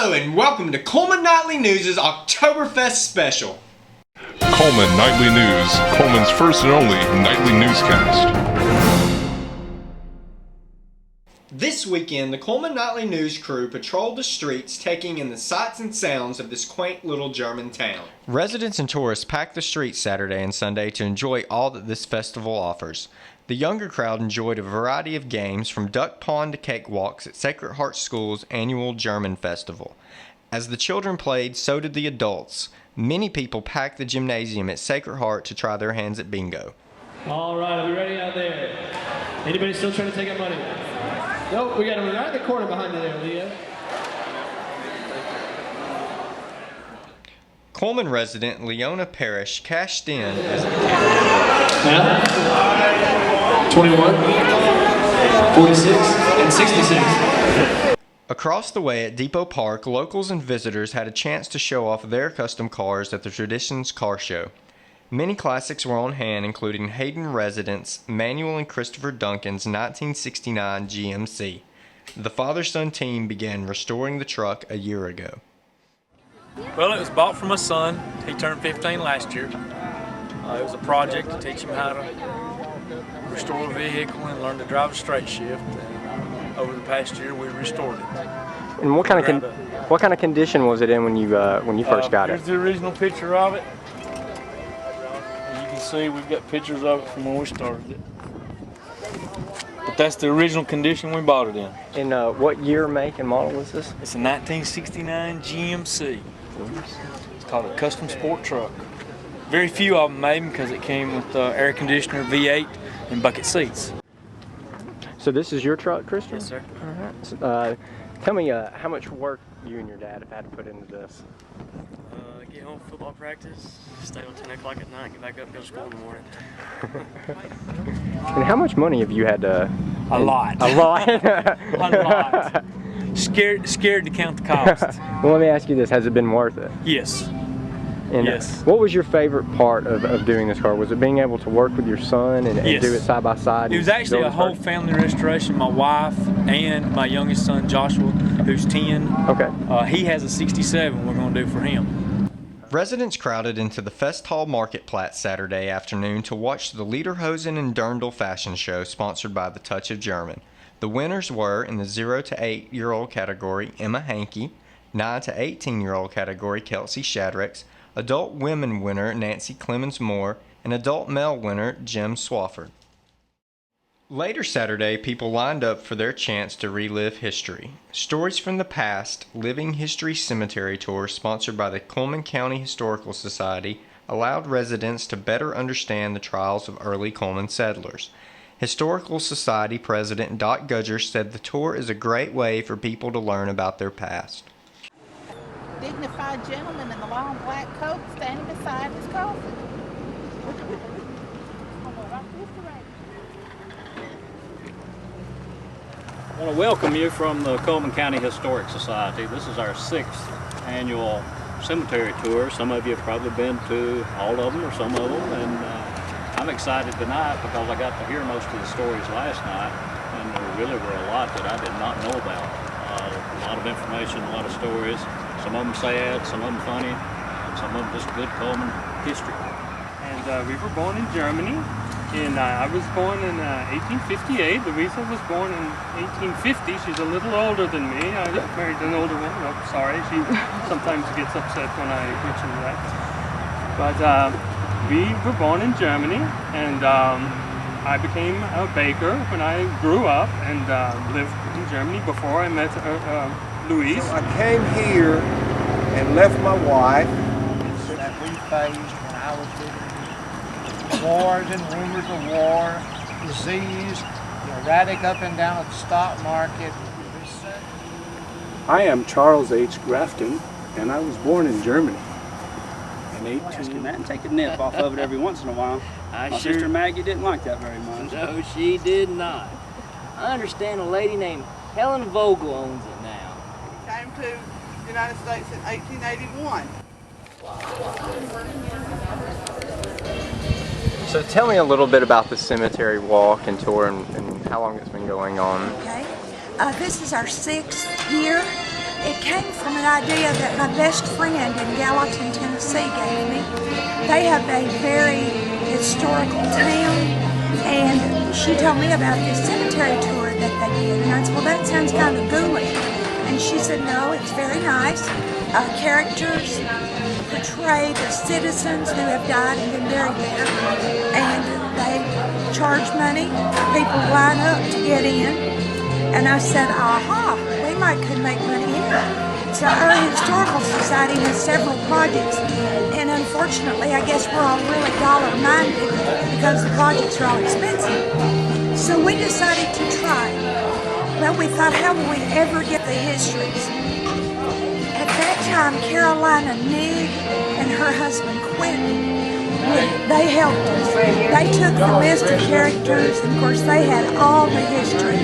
Hello and welcome to Cullman Nightly News' Oktoberfest special. Cullman Nightly News, Cullman's first and only nightly newscast. This weekend, the Cullman Nightly News crew patrolled the streets, taking in the sights and sounds of this quaint little German town. Residents and tourists packed the streets Saturday and Sunday to enjoy all that this festival offers. The younger crowd enjoyed a variety of games, from duck pond to cakewalks at Sacred Heart School's annual German festival. As the children played, so did the adults. Many people packed the gymnasium at Sacred Heart to try their hands at bingo. All right, are we ready out there? Anybody still trying to take out money? Nope, we got him right in the corner behind you there, Leah. Cullman resident Leona Parrish cashed in as a 21, 46, and 66. Across the way at Depot Park, locals and visitors had a chance to show off their custom cars at the Traditions Car Show. Many classics were on hand, including Hayden residents Manuel and Christopher Duncan's 1969 GMC. The father-son team began restoring the truck a year ago. Well, it was bought for my son. He turned 15 last year. It was a project to teach him how to restore a vehicle and learn to drive a straight shift. And over the past year, we restored it. And what kind of condition was it in when you first got it? Here's the original picture of it. As you can see, we've got pictures of it from when we started it. But that's the original condition we bought it in. And what year, make, and model was this? It's a 1969 GMC. It's called a custom sport truck. Very few of them made them because it came with air conditioner, V8, and bucket seats. So this is your truck, Christian? Yes, sir. All right. Tell me how much work you and your dad have had to put into this. Get home from football practice, stay till 10 o'clock at night, get back up and go to school in the morning. And how much money have you had to... A lot. A lot? A lot. Scared to count the cost. Well, let me ask you this. Has it been worth it? Yes. And yes. What was your favorite part of doing this car? Was it being able to work with your son and yes. do it side by side? It was actually a whole family restoration. My wife and my youngest son, Joshua, who's 10. Okay. He has a 67 we're going to do for him. Residents crowded into the Fest Hall Marketplatz Saturday afternoon to watch the Lederhosen and Dirndl fashion show sponsored by The Touch of German. The winners were, in the 0 to 8-year-old category, Emma Hankey; 9 to 18-year-old category, Kelsey Shadracks; adult women winner, Nancy Clemens Moore; and adult male winner, Jim Swafford. Later Saturday, people lined up for their chance to relive history. Stories from the Past, Living History Cemetery Tour, sponsored by the Cullman County Historical Society, allowed residents to better understand the trials of early Cullman settlers. Historical Society President Doc Gudger said the tour is a great way for people to learn about their past. Dignified gentleman in the long black coat standing beside his coffin. I want to welcome you from the Cullman County Historic Society. This is our 6th annual cemetery tour. Some of you have probably been to all of them or some of them, and I'm excited tonight because I got to hear most of the stories last night, and there really were a lot that I did not know about. A lot of information, a lot of stories, some of them sad, some of them funny, and some of them just good Cullman history. And we were born in Germany. I was born in 1858. Louisa was born in 1850. She's a little older than me. I married an older woman. Oh, sorry. She sometimes gets upset when I mention that. But we were born in Germany, and I became a baker when I grew up and lived in Germany before I met Louise. So I came here and left my wife. That we faced when I was living. Wars and rumors of war, disease, erratic up and down at the stock market. I am Charles H. Grafton, and I was born in Germany. In 18... that and take a nip off of it every once in a while. My sister Maggie didn't like that very much. No, she did not. I understand a lady named Helen Vogel owns it now. He came to the United States in 1881. So tell me a little bit about the cemetery walk and tour and how long it's been going on. Okay. This is our 6th year, it came from an idea that my best friend in Gallatin, Tennessee gave me. They have a very historical town, and she told me about this cemetery tour that they did, and I said, well, that sounds kind of ghoulish. And she said, no, it's very nice. Characters portray the citizens who have died and been buried there, and they charge money. People line up to get in. And I said, aha, we could make money here. So our historical society has several projects, and unfortunately, I guess we're all really dollar-minded because the projects are all expensive. So we decided to try. Well, we thought, how will we ever get the histories? At that time, Carolina Nig and her husband Quentin, they helped us. They took the list of characters, and of course they had all the history,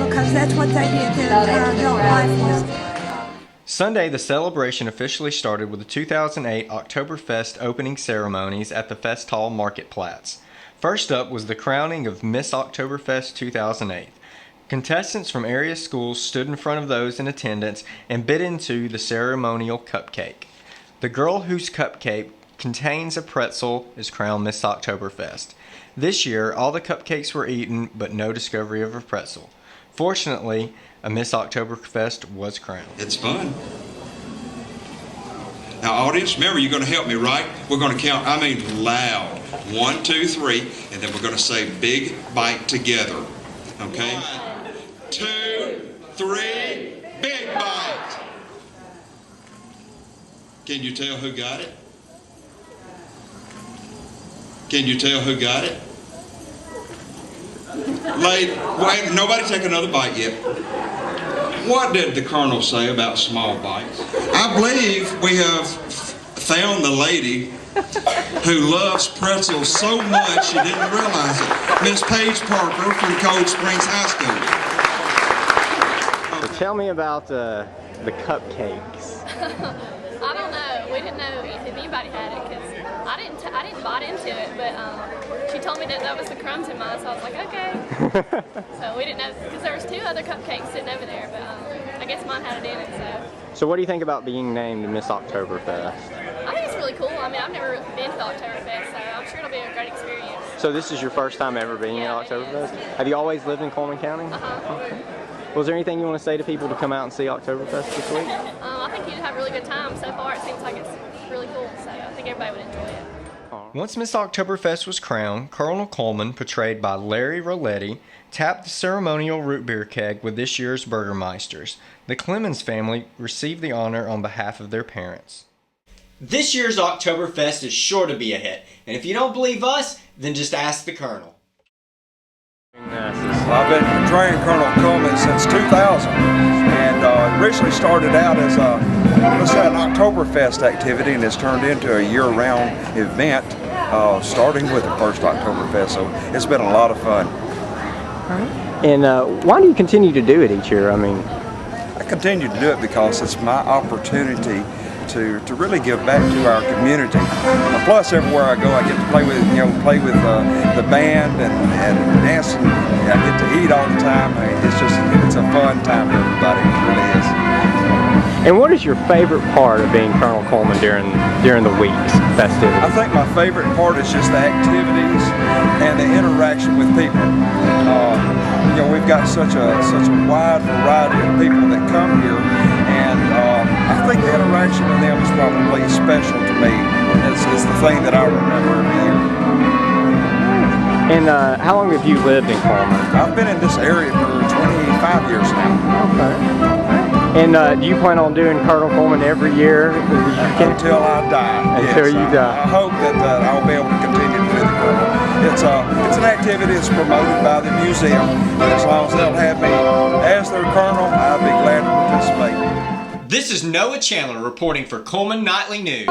because that's what they did their entire adult life was. Sunday, the celebration officially started with the 2008 Oktoberfest opening ceremonies at the Fest Hall Marketplatz. First up was the crowning of Miss Oktoberfest 2008. Contestants from area schools stood in front of those in attendance and bit into the ceremonial cupcake. The girl whose cupcake contains a pretzel is crowned Miss Oktoberfest. This year, all the cupcakes were eaten, but no discovery of a pretzel. Fortunately, a Miss Oktoberfest was crowned. It's fun. Now, audience, remember, you're going to help me, right? We're going to count, loud. 1, 2, 3, and then we're going to say big bite together. Okay? 1, 2, 3, big bite. Can you tell who got it? Can you tell who got it? Wait, nobody take another bite yet. What did the Colonel say about small bites? I believe we have found the lady who loves pretzels so much she didn't realize it. Miss Paige Parker from Cold Springs High School. So tell me about the cupcakes. I don't know. We didn't know if anybody had it because I didn't bite into it, but she told me that was the crumbs in mine, so I was like, okay. So we didn't know because there was 2 other cupcakes sitting over there, but I guess mine had it in it. So what do you think about being named Miss Oktoberfest? I think it's really cool. I've never been to the Oktoberfest, so I'm sure it'll be a great experience. So this is your first time ever being at Oktoberfest? Have you always lived in Cullman County? Uh-huh. Was there anything you want to say to people to come out and see Oktoberfest this week? I think you'd have a really good time. So far, it seems like it's really cool, so I think everybody would enjoy it. Once Miss Oktoberfest was crowned, Colonel Cullman, portrayed by Larry Roletti, tapped the ceremonial root beer keg with this year's Burgermeisters. The Clemens family received the honor on behalf of their parents. This year's Oktoberfest is sure to be a hit, and if you don't believe us, then just ask the Colonel. I've been portraying Colonel Cullman since 2000, and originally started out as an Oktoberfest activity, and it's turned into a year-round event, starting with the first Oktoberfest. So it's been a lot of fun. And why do you continue to do it each year? I continue to do it because it's my opportunity to really give back to our community. Plus, everywhere I go, I get to play with the band and dance. And I get to eat all the time. It's a fun time for everybody. It really is. And what is your favorite part of being Colonel Cullman during the week's festivities? I think my favorite part is just the activities and the interaction with people. We've got such a wide variety of people that come here, and I think the interaction with them is probably special to me. It's the thing that I remember every year. And how long have you lived in Cullman? I've been in this area for 25 years now. Okay. And do you plan on doing Colonel Cullman every year? Until I die. Until you die. I hope that I'll be able to continue to do the Colonel. It's an activity that's promoted by the museum, and as long as they'll have me as their Colonel, I'll be glad to participate. This is Noah Chandler reporting for Cullman Nightly News.